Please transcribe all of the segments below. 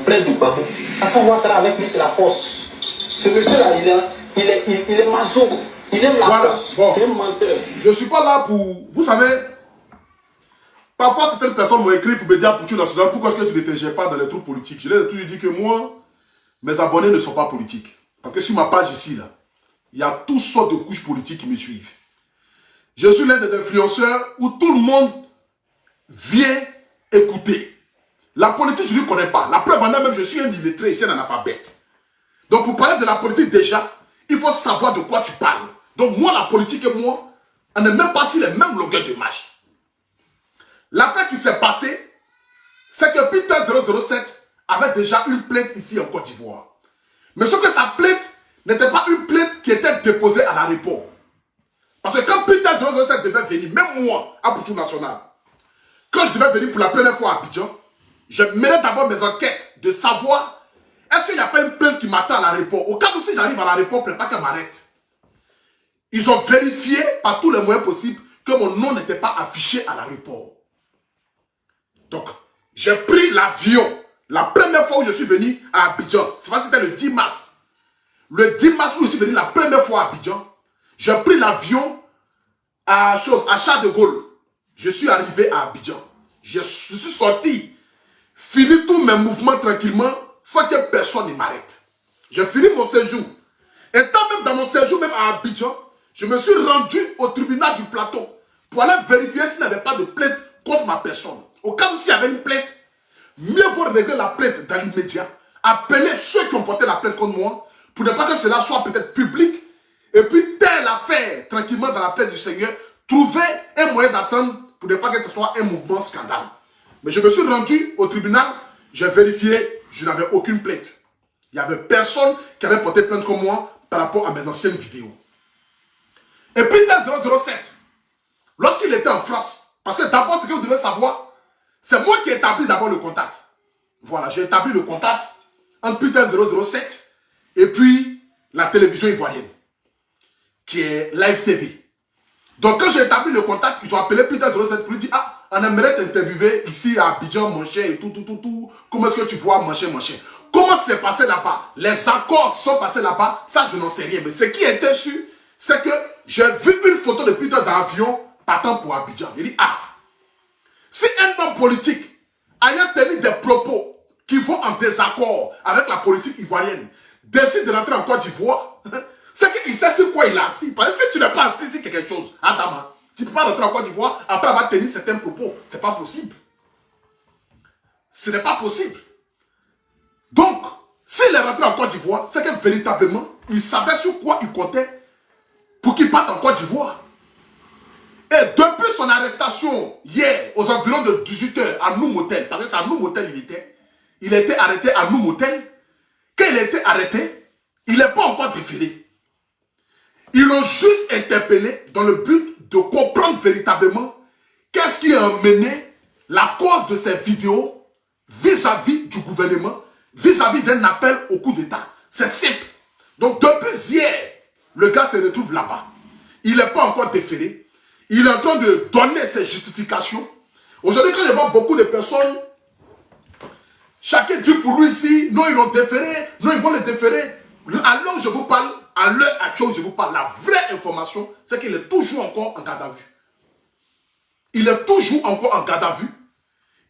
plainte ou pas. Hassan Ouattara avec lui, c'est la force. Ce monsieur-là, il est maso. Il aime la force. Bon. C'est un menteur. Je ne suis pas là pour... Vous savez, parfois certaines personnes m'ont écrit pour me dire pour national, pourquoi est-ce que tu ne t'ingères pas dans les troupes politiques? Je leur ai toujours dit que moi, mes abonnés ne sont pas politiques. Parce que sur ma page ici, là, il y a toutes sortes de couches politiques qui me suivent. Je suis l'un des influenceurs où tout le monde vient écouter. La politique, je ne connais pas. La preuve en est même, je suis un illettré, je suis un analphabète. Donc pour parler de la politique déjà, il faut savoir de quoi tu parles. Donc moi, la politique et moi, on n'est même pas sur les mêmes longueurs de marche. L'affaire qui s'est passée, c'est que Peter 007 avait déjà une plainte ici en Côte d'Ivoire. Mais sauf que sa plainte n'était pas une plainte qui était déposée à l'aéroport. Parce que quand Peter 007 devait venir, même moi, à Boutou National, quand je devais venir pour la première fois à Abidjan, je menais d'abord mes enquêtes de savoir est-ce qu'il n'y a pas une plainte qui m'attend à l'aéroport. Au cas où si j'arrive à l'aéroport, prépare qu'elle m'arrête. Ils ont vérifié par tous les moyens possibles que mon nom n'était pas affiché à l'aéroport. Donc, j'ai pris l'avion. La première fois où je suis venu à Abidjan, c'est pas si c'était le 10 mars. Le 10 mars où je suis venu la première fois à Abidjan, j'ai pris l'avion à Charles de Gaulle. Je suis arrivé à Abidjan. Je suis sorti, fini tous mes mouvements tranquillement, sans que personne ne m'arrête. J'ai fini mon séjour. Étant même dans mon séjour, même à Abidjan, je me suis rendu au tribunal du plateau pour aller vérifier s'il n'y avait pas de plainte contre ma personne. Au cas où s'il y avait une plainte, mieux vaut régler la plainte dans l'immédiat, appeler ceux qui ont porté la plainte contre moi, pour ne pas que cela soit peut-être public, et puis telle affaire, tranquillement dans la plainte du Seigneur, trouver un moyen d'attendre pour ne pas que ce soit un mouvement scandale. Mais je me suis rendu au tribunal, j'ai vérifié, je n'avais aucune plainte. Il n'y avait personne qui avait porté plainte contre moi par rapport à mes anciennes vidéos. Et Peter 007, lorsqu'il était en France, parce que d'abord ce que vous devez savoir, c'est moi qui ai établi d'abord le contact. Voilà, j'ai établi le contact entre Peter 007 et puis la télévision ivoirienne, qui est Live TV. Donc quand j'ai établi le contact, ils ont appelé Peter 07 pour lui dire « Ah, on aimerait t'interviewer ici à Abidjan, mon cher, et tout. Comment est-ce que tu vois, mon cher. Comment c'est passé là-bas? Les accords sont passés là-bas, ça je n'en sais rien. Mais ce qui était sûr, c'est que j'ai vu une photo de Peter d'avion partant pour Abidjan. Il dit « Ah, si un homme politique ayant tenu des propos qui vont en désaccord avec la politique ivoirienne décide de rentrer en Côte d'Ivoire, c'est qu'il sait sur quoi il est assis. Parce que si tu n'es pas assis sur quelque chose, Adama, tu ne peux pas rentrer en Côte d'Ivoire après avoir tenu certains propos. Ce n'est pas possible. Ce n'est pas possible. Donc, s'il est rentré en Côte d'Ivoire, c'est que véritablement, il savait sur quoi il comptait pour qu'il parte en Côte d'Ivoire. Et depuis son arrestation hier, aux environs de 18h à Noumotel, parce que c'est à Noumotel il a été arrêté à Noumotel. Quand il a été arrêté, il n'est pas encore déféré. Ils l'ont juste interpellé dans le but de comprendre véritablement qu'est-ce qui a amené la cause de ces vidéos vis-à-vis du gouvernement, vis-à-vis d'un appel au coup d'État. C'est simple. Donc depuis hier, le gars se retrouve là-bas. Il n'est pas encore déféré. Il est en train de donner ses justifications. Aujourd'hui, quand je vois beaucoup de personnes, chacun dit pour lui ici, non, ils l'ont déféré, non, ils vont le déférer. À l'heure où je vous parle, à l'heure actuelle où je vous parle, la vraie information, c'est qu'il est toujours encore en garde à vue. Il est toujours encore en garde à vue.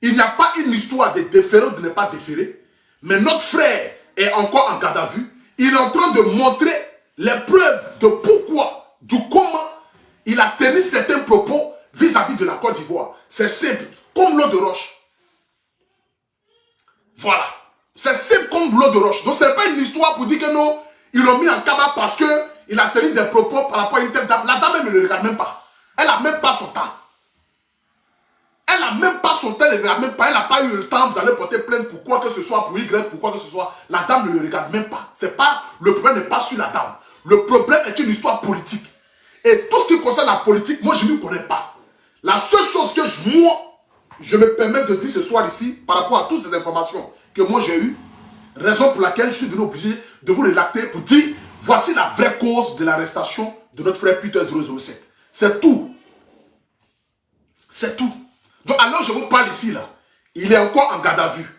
Il n'y a pas une histoire de déférer ou de ne pas déférer. Mais notre frère est encore en garde à vue. Il est en train de montrer les preuves de pourquoi, du comment il a tenu certains propos vis-à-vis de la Côte d'Ivoire. C'est simple, comme l'eau de roche. Voilà. C'est simple comme l'eau de roche. Donc, ce n'est pas une histoire pour dire que non, ils l'ont mis en cabane parce qu'il a tenu des propos par rapport à une telle dame. La dame, elle ne le regarde même pas. Elle n'a même pas son temps. Elle n'a même pas son temps, elle ne regarde même pas. Elle n'a pas eu le temps d'aller porter plainte pour quoi que ce soit, pour Y, pour quoi que ce soit. La dame ne le regarde même pas. Le problème n'est pas sur la dame. Le problème est une histoire politique. Et tout ce qui concerne la politique, moi, je ne connais pas. La seule chose que je me permets de dire ce soir ici, par rapport à toutes ces informations que moi j'ai eues, raison pour laquelle je suis devenu obligé de vous relater pour dire, voici la vraie cause de l'arrestation de notre frère Peter 007. C'est tout. C'est tout. Donc alors je vous parle ici, là, il est encore en garde à vue.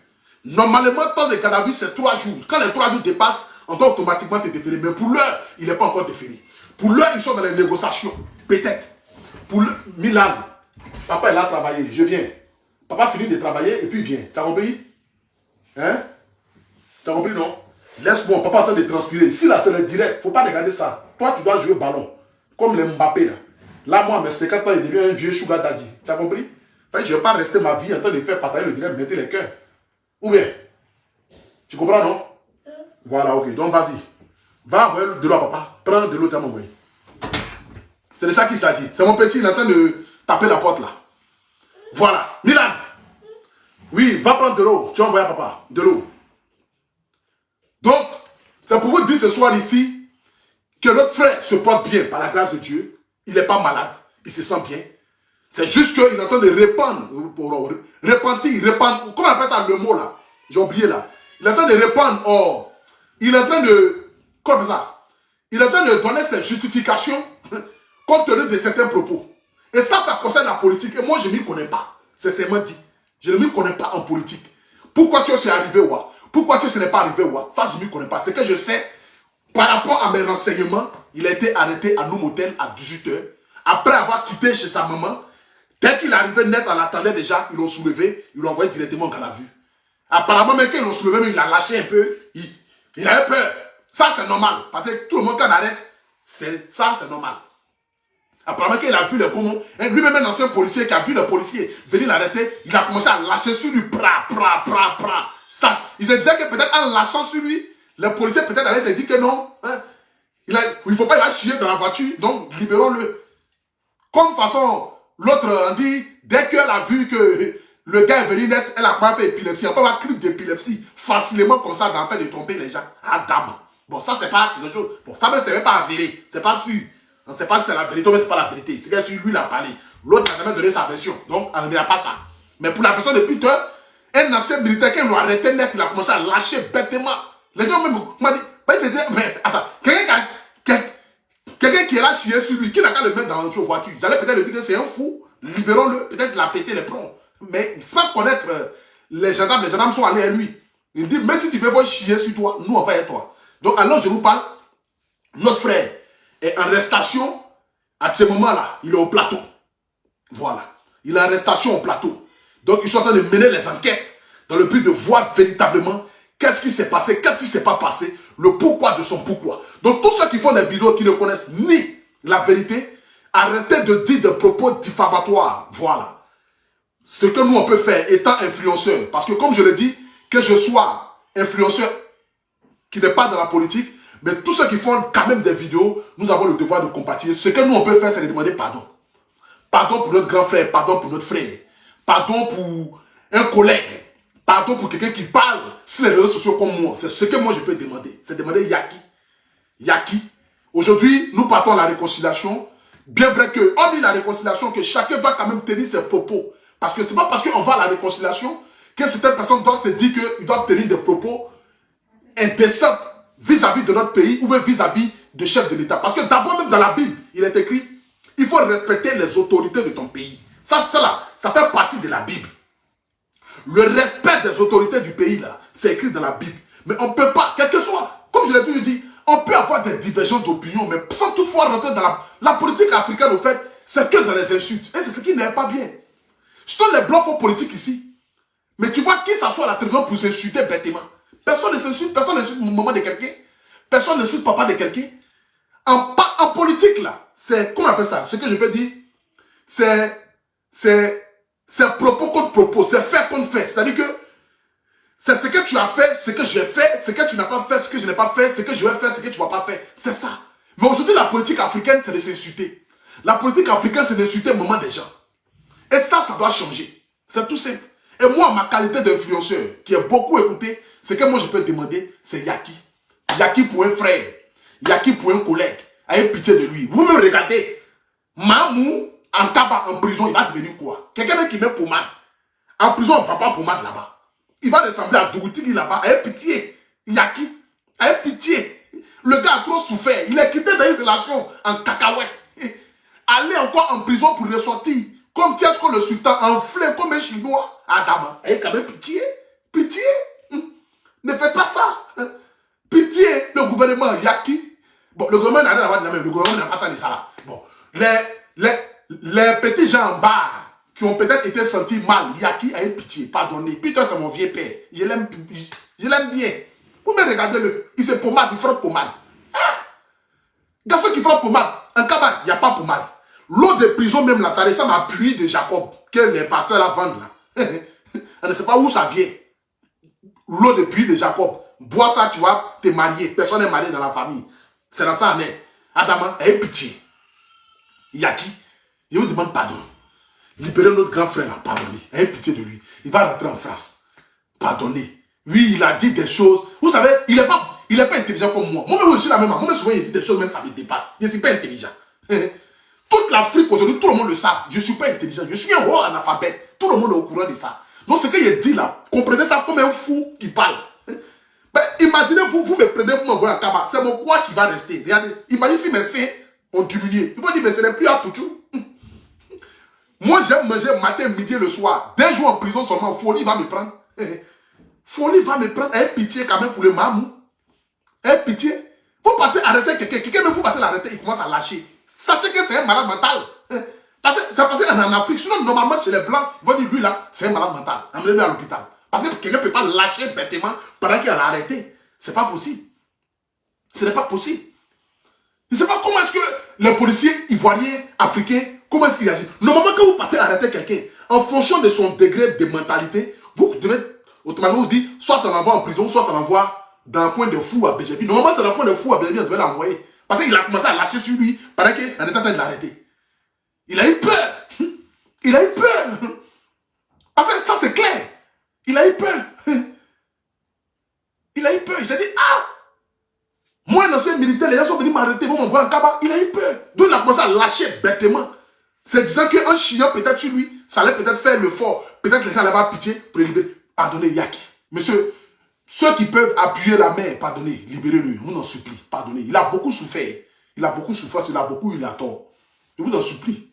Normalement, temps de garde à vue, c'est 3 jours. Quand les 3 jours dépassent, on doit automatiquement te déférer. Mais pour l'heure, il n'est pas encore déféré. Pour l'heure, ils sont dans les négociations. Peut-être. Pour le... Milan, papa, il a travaillé. Je viens. Papa finit de travailler et puis il vient. Tu as compris? Hein? Tu as compris, non? Laisse-moi, papa est en train de transpirer. Si là, c'est le direct, il ne faut pas regarder ça. Toi, tu dois jouer au ballon. Comme les Mbappé, là. Là, moi, mes 50 ans, il devient un vieux sugar daddy. Tu as compris? Enfin, je ne vais pas rester ma vie en train de faire partager le direct, mettez les cœurs. Ou bien? Tu comprends, non? Voilà, ok. Donc, vas-y. Va envoyer de l'eau à papa. Prends de l'eau, tu vas m'envoyer. C'est de ça qu'il s'agit. C'est mon petit, il est en train de taper la porte, là. Voilà. Milan! Oui, va prendre de l'eau. Tu vas envoyer à papa. De l'eau. Donc, c'est pour vous dire ce soir ici que notre frère se porte bien par la grâce de Dieu. Il n'est pas malade. Il se sent bien. C'est juste qu'il est en train de répandre. Comment on appelle ça le mot là? J'ai oublié là. Il est en train de répandre. Oh, il est en train de. Comme ça. Il est en train de donner ses justifications compte tenu de certains propos. Et ça concerne la politique. Et moi, je ne m'y connais pas. C'est seulement dit. Je ne m'y connais pas en politique. Pourquoi est-ce que c'est arrivé, ouais? Pourquoi est-ce que ce n'est pas arrivé, ouais? Ça, je ne m'y connais pas. C'est que je sais, par rapport à mes renseignements, il a été arrêté à Noumotel à 18 h. Après avoir quitté chez sa maman, dès qu'il arrivait net, on l'attendait déjà, ils l'ont soulevé, ils l'ont envoyé directement en garde à vue. Apparemment, même quand ils l'ont soulevé, même, il a lâché un peu, il avait peur. Ça, c'est normal. Parce que tout le monde, quand on arrête, ça, c'est normal. Apparemment, quand il a vu le poumon, lui-même un ancien policier qui a vu le policier venir l'arrêter, il a commencé à lâcher sur lui, pra. Ça, il se disait que peut-être en lâchant sur lui, le policier peut-être allait se dire que non, hein, il ne faut pas, il va chier dans la voiture, donc libérons-le. Comme de toute façon, l'autre on dit, dès qu'elle a vu que le gars est venu net, elle a pas fait épilepsie, on peut avoir crise d'épilepsie facilement comme ça, d'en faire de tromper les gens. Ah, dame. Bon, ça, c'est pas quelque chose. Bon, ça, c'est même pas avéré. C'est pas sûr. On ne sait pas si c'est la vérité, mais c'est pas la vérité. C'est que si lui l'a parlé. L'autre n'a jamais donné sa version. Donc, on ne dira pas ça. Mais pour la version de Peter, un ancien militaire, quand il l'a arrêté net, il a commencé à lâcher bêtement. Les gens même m'ont dit, mais attends, quelqu'un qui est là chier sur lui, qui n'a qu'à le mettre dans une voiture, vous allez peut-être lui dire que c'est un fou, libérons-le, peut-être qu'il a pété les plombs. Mais sans connaître les gendarmes sont allés à lui. Il dit, mais si tu veux voir chier sur toi, nous on va aider toi. Donc alors je vous parle, notre frère est en arrestation à ce moment-là, il est au plateau. Voilà, il est en arrestation au plateau. Donc ils sont en train de mener les enquêtes dans le but de voir véritablement qu'est-ce qui s'est passé, qu'est-ce qui ne s'est pas passé, le pourquoi de son pourquoi. Donc tous ceux qui font des vidéos qui ne connaissent ni la vérité, arrêtez de dire des propos diffamatoires. Voilà. Ce que nous on peut faire étant influenceur, parce que comme je le dis, que je sois influenceur qui n'est pas dans la politique, mais tous ceux qui font quand même des vidéos, nous avons le devoir de compatir. Ce que nous on peut faire, c'est de demander pardon. Pardon pour notre grand frère, pardon pour notre frère, pardon pour un collègue, pardon pour quelqu'un qui parle sur les réseaux sociaux comme moi. C'est ce que moi je peux demander. C'est demander Yaki. Aujourd'hui, nous partons à la réconciliation. Bien vrai qu'on dit la réconciliation, que chacun doit quand même tenir ses propos. Parce que ce n'est pas parce qu'on va à la réconciliation que certaines personnes doivent se dire qu'ils doivent tenir des propos indécents vis-à-vis de notre pays ou même vis-à-vis de chefs de l'État. Parce que d'abord même dans la Bible, il est écrit, il faut respecter les autorités de ton pays. Ça fait partie de la Bible. Le respect des autorités du pays, là, c'est écrit dans la Bible. Mais on ne peut pas, quel que soit, comme je l'ai toujours dit, on peut avoir des divergences d'opinion, mais sans toutefois rentrer dans la politique africaine, au fait, c'est que dans les insultes. Et c'est ce qui n'est pas bien. Surtout les blancs font politique ici. Mais tu vois qui s'assoit à la télévision pour s'insulter bêtement. Personne ne s'insulte, personne n'insulte maman de quelqu'un. Personne n'insulte papa de quelqu'un. En politique, là, c'est, comment on appelle ça? Ce que je peux dire, c'est propos contre propos, c'est fait contre fait. C'est-à-dire que c'est ce que tu as fait, ce que j'ai fait, ce que tu n'as pas fait, ce que je n'ai pas fait, ce que je vais faire, ce que tu ne vas pas faire. C'est ça. Mais aujourd'hui, la politique africaine, c'est de s'insulter. La politique africaine, c'est d'insulter le moment des gens. Et ça doit changer. C'est tout simple. Et moi, ma qualité d'influenceur, qui est beaucoup écouté, ce que moi je peux demander, c'est Yaki. Yaki pour un frère. Yaki pour un collègue. Ayez pitié de lui. Vous-même regardez. Mamou, en tabac, en prison, il va devenir quoi? Quelqu'un qui met pommade. En prison, on ne va pas pommade là-bas. Il va ressembler à Dougouti là-bas. Ayez pitié. Yaki. Ayez pitié. Le gars a trop souffert. Il est quitté dans une relation en cacahuète. Aller encore en prison pour ressortir. Comme Tiesco le sultan, enflé comme un chinois. Adam, ayez quand même pitié. Pitié. Ne faites pas ça. Pitié, le gouvernement, il y a qui? Bon, le gouvernement n'a rien à voir de la même. Le gouvernement n'a pas tant de ça là. Bon, les petits gens en bas qui ont peut-être été sentis mal, il y a qui a eu pitié, pardonnez. Peter, c'est mon vieux père. Je l'aime bien. Vous me regardez-le. Il se pommade, il frotte pommade. Garçon qui frotte pommade, en cabane, il n'y a pas pommade. L'eau de prison même là, ça ressemble à pluie de Jacob que les pasteurs la vendent là. On ne sait pas où ça vient. L'eau de pluie de Jacob. Bois ça, tu vois, t'es marié. Personne n'est marié dans la famille. C'est dans ça, mais Adama, aie pitié. Il y a qui? Il vous demande pardon. Libérez notre grand frère là, pardonnez. Aie pitié de lui. Il va rentrer en France. Pardonnez. Lui, il a dit des choses. Vous savez, il n'est pas intelligent comme moi. Moi-même, je suis la même. Moi-même, souvent, il dit des choses, même ça me dépasse. Je ne suis pas intelligent. Toute l'Afrique aujourd'hui, tout le monde le sait. Je ne suis pas intelligent. Je suis un haut analphabète. Tout le monde est au courant de ça. Donc, ce qu'il dit là, comprenez ça comme un fou qui parle. Mais imaginez-vous, vous me prenez, vous m'envoyez en cabane. C'est mon poids qui va rester. Regardez, imaginez si mes seins ont diminué. Ils vont dire, mais ce n'est plus à tout. Moi, j'aime manger matin, midi et le soir. 2 jours en prison seulement, folie va me prendre. Folie va me prendre. Aie pitié quand même pour le mamou. Aie pitié. Vous partez arrêter quelqu'un. Quelqu'un même vous partez l'arrêter, il commence à lâcher. Sachez que c'est un malade mental. C'est passé en Afrique. Sinon, normalement, chez les Blancs, ils vont dire, lui là, c'est un malade mental. Amenez-le à l'hôpital. Parce que quelqu'un ne peut pas lâcher bêtement pendant qu'il a arrêté. Ce n'est pas possible. Ce n'est pas possible. Je ne sais pas comment est-ce que les policiers ivoiriens, africains, comment est-ce qu'ils agissent. Normalement, quand vous partez arrêter quelqu'un, en fonction de son degré de mentalité, vous devez automatiquement vous dire, soit on l'envoie en prison, soit on l'envoie dans un coin de fou à BGP. Normalement, c'est dans un coin de fou à BGP, on devait l'envoyer. Parce qu'il a commencé à lâcher sur lui pendant qu'on était en train de l'arrêter. Il a eu peur. Il a eu peur. En fait, ça c'est clair. Il a eu peur. Il a eu peur. Il s'est dit, ah! Moi, un ancien militaire, les gens sont venus m'arrêter, ils vont m'envoyer en cabane. Il a eu peur. Donc, il a commencé à lâcher bêtement. C'est disant qu'en chiant peut-être sur lui, ça allait peut-être faire le fort. Peut-être que les gens allaient avoir pitié pour le libérer. Pardonnez, Yaki. Monsieur, ceux qui peuvent appuyer la main, pardonnez, libérez-le. Je vous en supplie, pardonnez. Il a beaucoup souffert. Il a beaucoup souffert, il a beaucoup eu la tort. Je vous en supplie.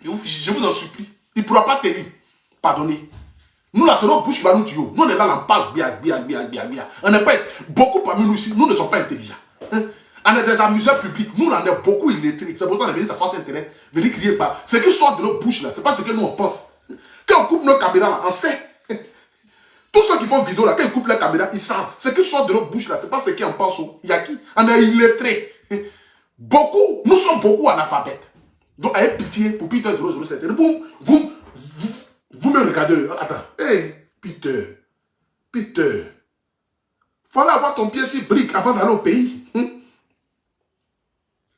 Je vous en supplie. Il ne pourra pas tenir. Pardonnez. Nous, là, c'est notre bouche qui va nous tuer. Nous, on est là, on parle bien. On n'est pas... Beaucoup parmi nous ici, nous ne sommes pas intelligents. On est des amuseurs publics. Nous, on est beaucoup illettrés. C'est pour ça qu'on est venu sur France Internet, venir crier pas. Ce qui sort de notre bouche, là, c'est pas ce que nous, on pense. Quand on coupe nos caméras, là, on sait. Tous ceux qui font vidéo, là, quand ils coupent les caméras, ils savent. Ce qui sort de notre bouche, là, c'est pas ce qu'on pense. Il y a qui? On est illettrés. Beaucoup, nous sommes beaucoup analphabètes. Donc, ayez pitié pour Peter 007. Vous me regardez. Attends. Hey, Peter. Fallait avoir ton pied si brique avant d'aller au pays.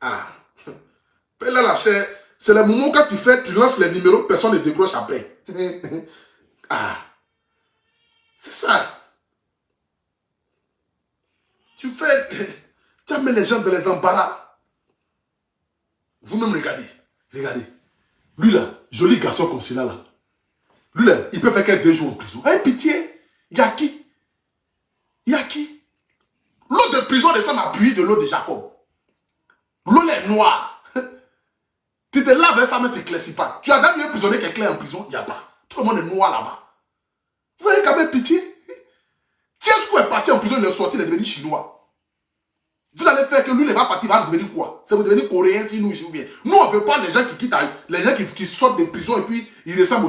Ah. Là, c'est le moment quand tu lances les numéros, personne ne décroche après. Ah. C'est ça. Tu as mis les gens dans les embarras. Vous-même regardez. Lui là, joli garçon comme celui-là. Là. Lui là, il peut faire que 2 jours en prison. Hey, pitié. Il y a qui? L'eau de prison ressemble à pluie de l'eau de Jacob. L'eau est noire. Tu te laves avec ça, mais tu ne t'éclaircis pas. Tu as déjà vu un prisonnier qui est clair en prison? Il n'y a pas. Tout le monde est noir là-bas. Vous avez quand même pitié? Tiesco est parti en prison, il est sorti, il est devenu chinois. Vous allez faire que lui, il va partir, il va devenir quoi? Ça va devenir coréen si nous, ici ou bien. Nous, on ne veut pas les gens qui quittent, les gens qui sortent de prison et puis ils ressemblent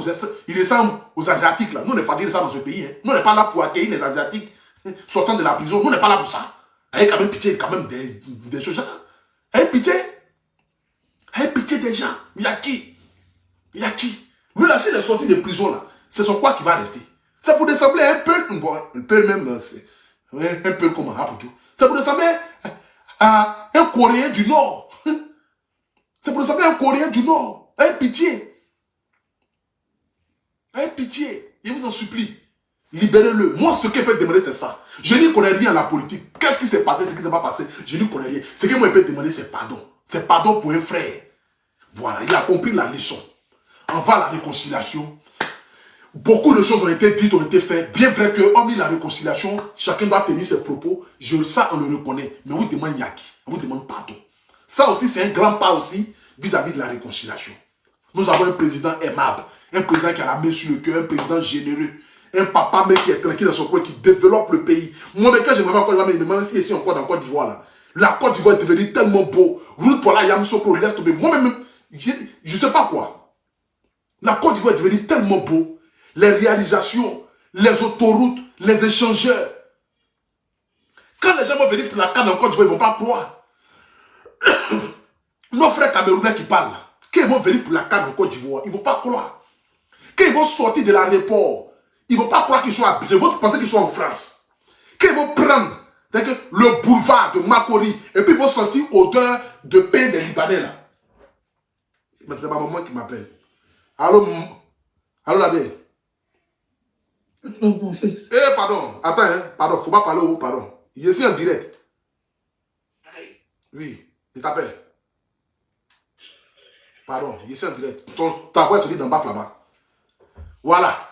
aux Asiatiques. Là. Nous, on n'est pas dire ça dans ce pays. Hein. Nous, on n'est pas là pour accueillir les Asiatiques sortant de la prison. Nous, on n'est pas là pour ça. Ayez quand même pitié quand même des gens. Ayez pitié des gens. Il y a qui? Lui, là, s'il est sorti de prison, là, c'est son quoi qui va rester? C'est pour ressembler un peu même, un peu comme un tout. C'est pour ressembler à un Coréen du Nord. C'est pour ressembler à un Coréen du Nord. Ayez pitié. Je vous en supplie. Libérez-le. Moi, ce que je peux demander, c'est ça. Je n'y connais rien à la politique. Qu'est-ce qui s'est passé, ce qui ne s'est pas passé? Je n'y connais rien. Ce que moi, je peux demander, c'est pardon. C'est pardon pour un frère. Voilà, il a compris la leçon. On va à la réconciliation. Beaucoup de choses ont été dites, ont été faites. Bien vrai que, hormis la réconciliation, chacun doit tenir ses propos. Ça, on le reconnaît. Mais on vous demande Yaki. On vous demande pardon. Ça aussi, c'est un grand pas aussi vis-à-vis de la réconciliation. Nous avons un président aimable. Un président qui a la main sur le cœur. Un président généreux. Un papa mais qui est tranquille dans son coin, qui développe le pays. Moi, mais quand je me vois encore, je me demande si je suis encore dans Côte d'Ivoire là. La Côte d'Ivoire est devenue tellement beau. Route pour la Yamoussoukro, laisse tomber. Moi-même, je ne sais pas quoi. La Côte d'Ivoire est devenue tellement beau. Les réalisations, les autoroutes, les échangeurs. Quand les gens vont venir pour la canne en Côte d'Ivoire, ils ne vont pas croire. Nos frères camerounais qui parlent, quand ils vont venir pour la canne en Côte d'Ivoire, ils ne vont pas croire. Quand ils vont sortir de l'aéroport, ils ne vont pas croire qu'ils sont habillés. Ils vont penser qu'ils sont en France. Quand ils vont prendre le boulevard de Makori, et puis ils vont sentir odeur de pain des Libanais là. C'est ma maman qui m'appelle. Allô, la vieille. Non, mon fils. Eh, pardon. Attends, hein. Pardon, faut pas parler au haut, pardon. Je suis en direct. Oui, je t'appelle. Pardon, je suis en direct. Ta voix se dit d'en bas là-bas. Voilà.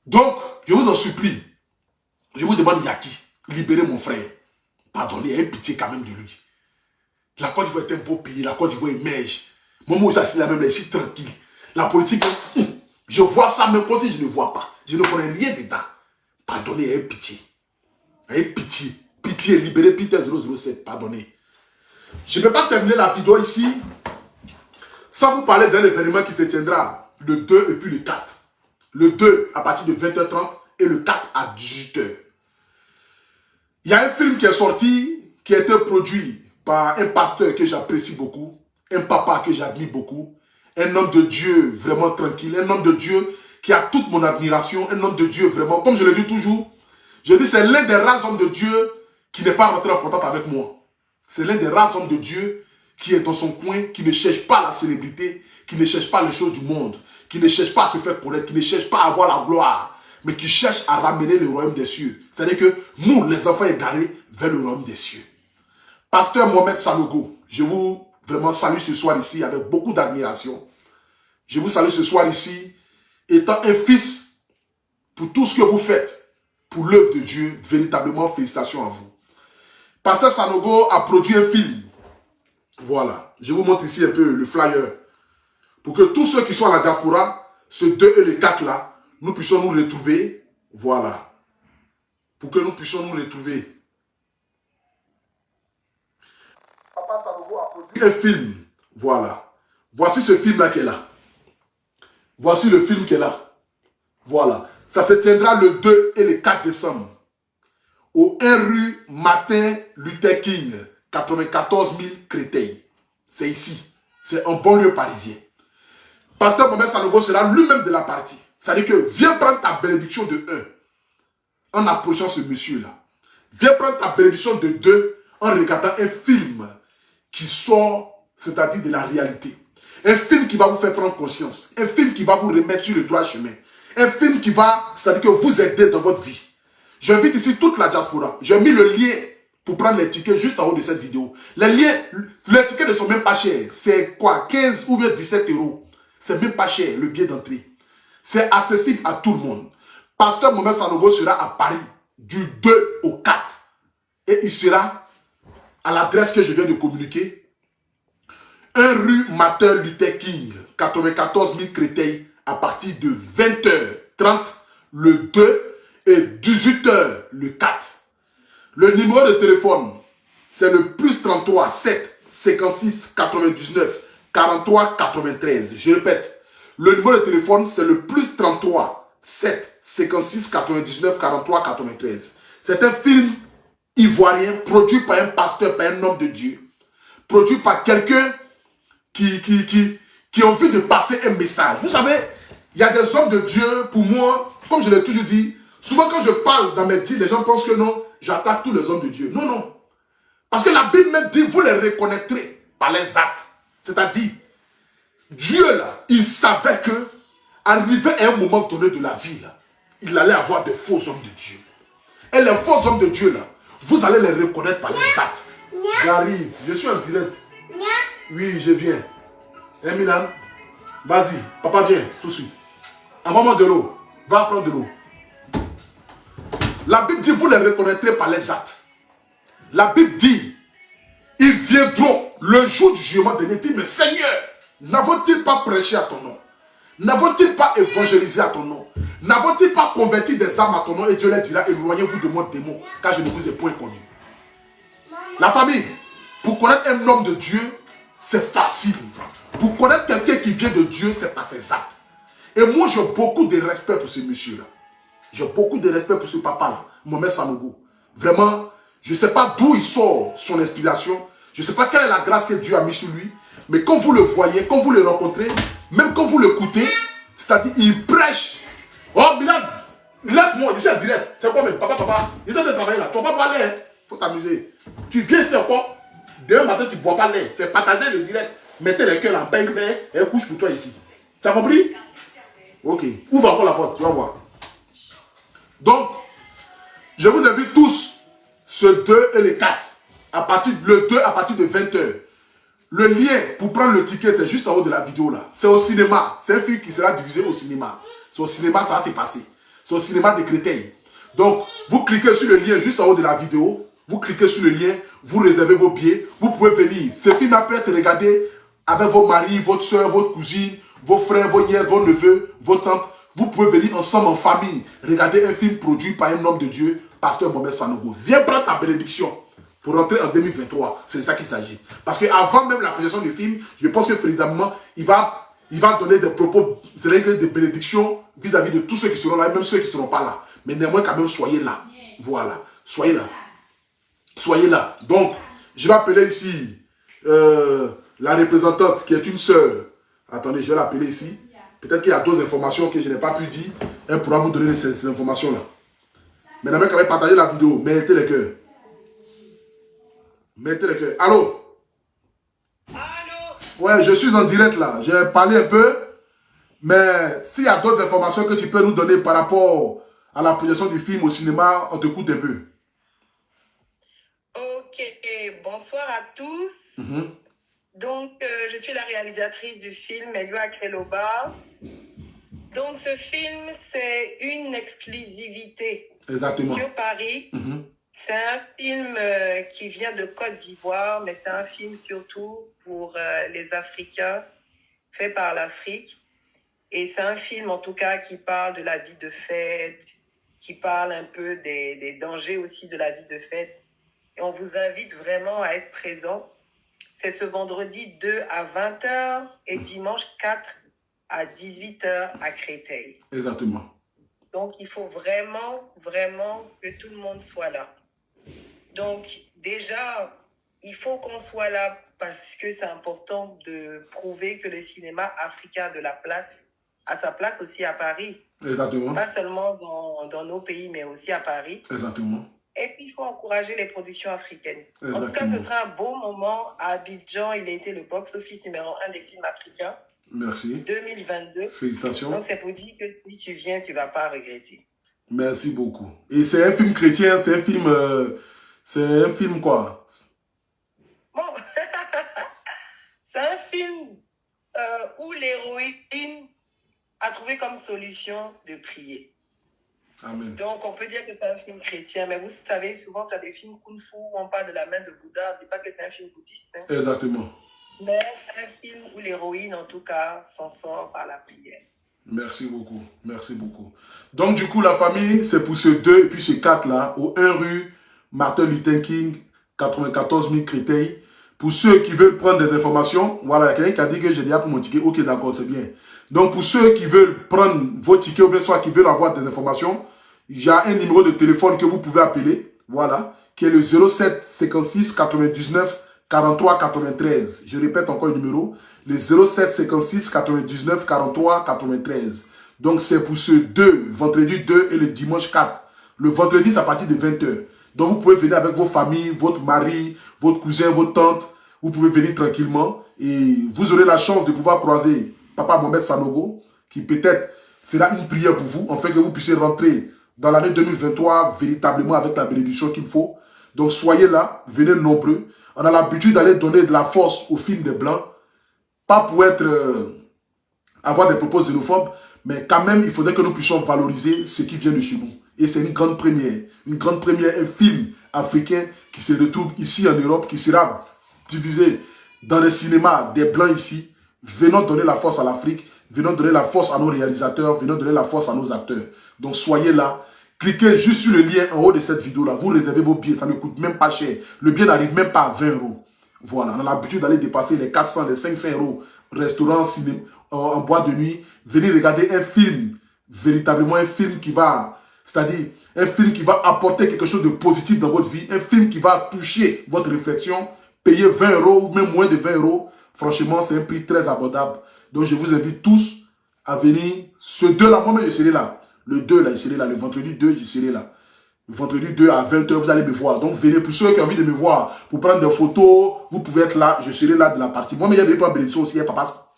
Donc, je vous en supplie. Je vous demande Yaki, libérez mon frère. Pardonnez, ayez pitié quand même de lui. La Côte d'Ivoire est un beau pays, la Côte d'Ivoire émerge. Moi, moi aussi, la même, je suis tranquille. La politique, je vois ça même comme si je ne vois pas. Je ne connais rien dedans. Pardonnez, ayez pitié. Ayez pitié. Pitié, libérez Peter 007. Pardonnez. Je ne peux pas terminer la vidéo ici sans vous parler d'un événement qui se tiendra le 2 et puis le 4. Le 2 à partir de 20h30 et le 4 à 18h. Il y a un film qui est sorti, qui a été produit par un pasteur que j'apprécie beaucoup, un papa que j'admire beaucoup, un homme de Dieu vraiment tranquille, un homme de Dieu qui a toute mon admiration, un homme de Dieu vraiment, comme je le dis toujours, je dis c'est l'un des rares hommes de Dieu qui n'est pas rentré en contact avec moi. C'est l'un des rares hommes de Dieu qui est dans son coin, qui ne cherche pas la célébrité, qui ne cherche pas les choses du monde, qui ne cherche pas à se faire connaître, qui ne cherche pas à avoir la gloire, mais qui cherche à ramener le royaume des cieux. C'est-à-dire que nous, les enfants égarés, vers le royaume des cieux. Pasteur Mohamed Sanogo, je vous vraiment salue ce soir ici avec beaucoup d'admiration. Je vous salue ce soir ici, étant un fils pour tout ce que vous faites, pour l'œuvre de Dieu. Véritablement, félicitations à vous. Pasteur Sanogo a produit un film. Voilà, je vous montre ici un peu le flyer. Pour que tous ceux qui sont à la diaspora, ce 2 et le 4 là, nous puissions nous retrouver. Voilà. Pour que nous puissions nous retrouver. Papa Sanogo a produit un film. Voilà. Voici ce film là qui est là. Voici le film qui est là. Voilà. Ça se tiendra le 2 et le 4 décembre. Au 1 rue Martin Luther King, 94 000 Créteil. C'est ici. C'est en banlieue parisien. Pasteur Mohamed Sanogo sera lui-même de la partie. C'est-à-dire que viens prendre ta bénédiction de 1 en approchant ce monsieur-là. Viens prendre ta bénédiction de 2 en regardant un film qui sort, c'est-à-dire de la réalité. Un film qui va vous faire prendre conscience. Un film qui va vous remettre sur le droit chemin. Un film qui va, c'est-à-dire que vous aider dans votre vie. J'invite ici toute la diaspora. J'ai mis le lien pour prendre les tickets juste en haut de cette vidéo. Les tickets ne sont même pas chers. C'est quoi, 15 ou bien 17 euros. C'est même pas cher, le billet d'entrée. C'est accessible à tout le monde. Pasteur Mohamed Sanogo sera à Paris du 2 au 4. Et il sera à l'adresse que je viens de communiquer. 1 rue Martin Luther King, 94 000 Créteil, à partir de 20h30 le 2 et 18h le 4. Le numéro de téléphone, c'est le plus 33 7 56 99 43 93. Je répète, le numéro de téléphone, c'est le plus 33 7 56 99 43 93. C'est un film ivoirien produit par un pasteur, par un homme de Dieu. Produit par quelqu'un qui a envie de passer un message. Vous savez, il y a des hommes de Dieu, pour moi, comme je l'ai toujours dit, souvent quand je parle dans mes dits, les gens pensent que non, j'attaque tous les hommes de Dieu. Non, non. Parce que la Bible même dit, vous les reconnaîtrez par les actes. C'est-à-dire, Dieu là, il savait que, arrivé à un moment donné de la vie là, il allait avoir des faux hommes de Dieu. Et les faux hommes de Dieu là, vous allez les reconnaître par les actes. J'arrive, je suis en direct. Oui, je viens. Hein, Milan? Vas-y, papa viens, tout de suite. Envoie-moi de l'eau. Va prendre de l'eau. La Bible dit, vous les reconnaîtrez par les actes. La Bible dit, ils viendront le jour du jugement dernier. Dit, mais Seigneur, n'avons-ils pas prêché à ton nom? N'avons-ils pas évangélisé à ton nom? N'avons-ils pas converti des âmes à ton nom? Et Dieu leur dira, éloignez-vous de mon démon, car je ne vous ai point connu. La famille, pour connaître un homme de Dieu, c'est facile. Pour connaître quelqu'un qui vient de Dieu, c'est pas ses actes. Et moi, j'ai beaucoup de respect pour ce monsieur-là. J'ai beaucoup de respect pour ce papa-là, Mohamed Sanogo. Vraiment, je ne sais pas d'où il sort son inspiration. Je ne sais pas quelle est la grâce que Dieu a mis sur lui. Mais quand vous le voyez, quand vous le rencontrez, même quand vous l'écoutez, c'est-à-dire, il prêche. Oh, Milan, laisse-moi, je suis en direct. C'est quoi, même? Papa, essaie de travailler là. Tu ne vas pas parler, hein? Faut t'amuser. Tu viens ici encore. Demain matin, tu ne bois pas l'air. C'est partager le direct. Mettez les cœurs en pain, et un couche pour toi ici. Tu as compris? Ok. Ouvre encore la porte, tu vas voir. Donc, je vous invite tous, ce 2 et le 4, le 2 à partir de 20h. Le lien pour prendre le ticket, c'est juste en haut de la vidéo là. C'est au cinéma. C'est un film qui sera diffusé au cinéma. C'est au cinéma, ça va se passer. C'est au cinéma de Créteil. Donc, vous cliquez sur le lien juste en haut de la vidéo. Vous cliquez sur le lien, vous réservez vos billets. Vous pouvez venir. Ce film peut être regardé avec vos maris, votre soeur, votre cousine, vos frères, vos nièces, vos neveux, vos tantes. Vous pouvez venir ensemble en famille. Regarder un film produit par un homme de Dieu, Pasteur Mohamed Sanogo. Viens prendre ta bénédiction. Pour rentrer en 2023, c'est de ça qu'il s'agit. Parce qu'avant même la projection du film, je pense que véritablement, il va donner des propos, des bénédictions vis-à-vis de tous ceux qui seront là, et même ceux qui ne seront pas là. Mais néanmoins, quand même, soyez là. Voilà. Soyez là. Soyez là. Donc, je vais appeler ici la représentante qui est une sœur. Attendez, je vais l'appeler ici. Peut-être qu'il y a d'autres informations que je n'ai pas pu dire. Elle pourra vous donner ces informations-là. Mais quand même, partagez la vidéo. Mettez les cœurs. Mettez les cœurs. Allô? Allô? Ouais, je suis en direct là. J'ai parlé un peu. Mais s'il y a d'autres informations que tu peux nous donner par rapport à la projection du film au cinéma, on t'écoute un peu. Ok, bonsoir à tous. Donc, je suis la réalisatrice du film Elua Kreloba. Donc, ce film, c'est une exclusivité. Exactement. Sur Paris. C'est un film qui vient de Côte d'Ivoire, mais c'est un film surtout pour les Africains, fait par l'Afrique. Et c'est un film, en tout cas, qui parle de la vie de fête, qui parle un peu des dangers aussi de la vie de fête. Et on vous invite vraiment à être présents. C'est ce vendredi 2 à 20h et dimanche 4 à 18h à Créteil. Exactement. Donc, il faut vraiment, vraiment que tout le monde soit là. Donc, déjà, il faut qu'on soit là parce que c'est important de prouver que le cinéma africain a de la place, a sa place aussi à Paris. Exactement. Pas seulement dans nos pays, mais aussi à Paris. Exactement. Et puis, il faut encourager les productions africaines. Exactement. En tout cas, ce sera un beau moment. À Abidjan, il a été le box-office numéro 1 des films africains. Merci. 2022. Félicitations. Donc, c'est pour dire que si tu viens, tu ne vas pas regretter. Merci beaucoup. Et c'est un film chrétien, c'est un film quoi? Bon, c'est un film où l'héroïne a trouvé comme solution de prier. Amen. Donc, on peut dire que c'est un film chrétien, mais vous savez, souvent, tu as des films kung fu où on parle de la main de Bouddha. Je ne dis pas que c'est un film bouddhiste. Hein. Exactement. Mais c'est un film où l'héroïne, en tout cas, s'en sort par la prière. Merci beaucoup. Merci beaucoup. Donc, du coup, la famille, c'est pour ce 2 et puis ce 4 là, au 1 rue Martin Luther King, 94 000 Créteil. Pour ceux qui veulent prendre des informations, voilà, quelqu'un qui a dit que j'ai déjà pour mon ticket. Ok, d'accord, c'est bien. Donc, pour ceux qui veulent prendre vos tickets ou bien soit qui veulent avoir des informations, il y a un numéro de téléphone que vous pouvez appeler, voilà, qui est le 07 56 99 43 93. Je répète encore le numéro, le 07 56 99 43 93. Donc, c'est pour ce 2, vendredi 2 et le dimanche 4. Le vendredi, c'est à partir de 20h. Donc, vous pouvez venir avec vos familles, votre mari, votre cousin, votre tante. Vous pouvez venir tranquillement et vous aurez la chance de pouvoir croiser Papa Mohamed Sanogo, qui peut-être fera une prière pour vous, afin que vous puissiez rentrer dans l'année 2023 véritablement avec la bénédiction qu'il faut. Donc, soyez là, venez nombreux. On a l'habitude d'aller donner de la force au film des Blancs, pas pour avoir des propos xénophobes, mais quand même, il faudrait que nous puissions valoriser ce qui vient de chez nous. Et c'est une grande première, un film africain qui se retrouve ici en Europe, qui sera diffusé dans les cinémas des Blancs ici. Venons donner la force à l'Afrique, venons donner la force à nos réalisateurs, venons donner la force à nos acteurs. Donc soyez là, cliquez juste sur le lien en haut de cette vidéo-là, vous réservez vos billets, ça ne coûte même pas cher. Le billet n'arrive même pas à 20 €. Voilà, on a l'habitude d'aller dépasser les 400, les 500 €, restaurant, cinéma, en boîte de nuit. Venez regarder un film, véritablement un film qui va, c'est-à-dire un film qui va apporter quelque chose de positif dans votre vie, un film qui va toucher votre réflexion, payer 20 € ou même moins de 20 €. Franchement, c'est un prix très abordable. Donc, je vous invite tous à venir. Ce 2-là, moi-même, je serai là. Le 2, là, je serai là. Le vendredi 2, je serai là. Le vendredi 2 à 20 h, vous allez me voir. Donc, venez. Pour ceux qui ont envie de me voir, pour prendre des photos, vous pouvez être là. Je serai là de la partie. Moi, mais il y a des plans bénédictions aussi. Il y a Papa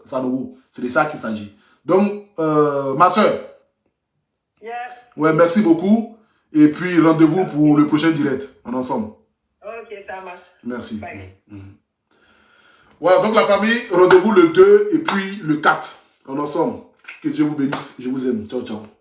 Sanogo. C'est de ça qu'il s'agit. Donc, ma soeur. Yes. Ouais, merci beaucoup. Et puis, rendez-vous pour le prochain direct. On est ensemble. Ok, ça marche. Merci. Bye. Voilà, donc la famille, rendez-vous le 2 et puis le 4. On est ensemble. Que Dieu vous bénisse. Je vous aime. Ciao, ciao.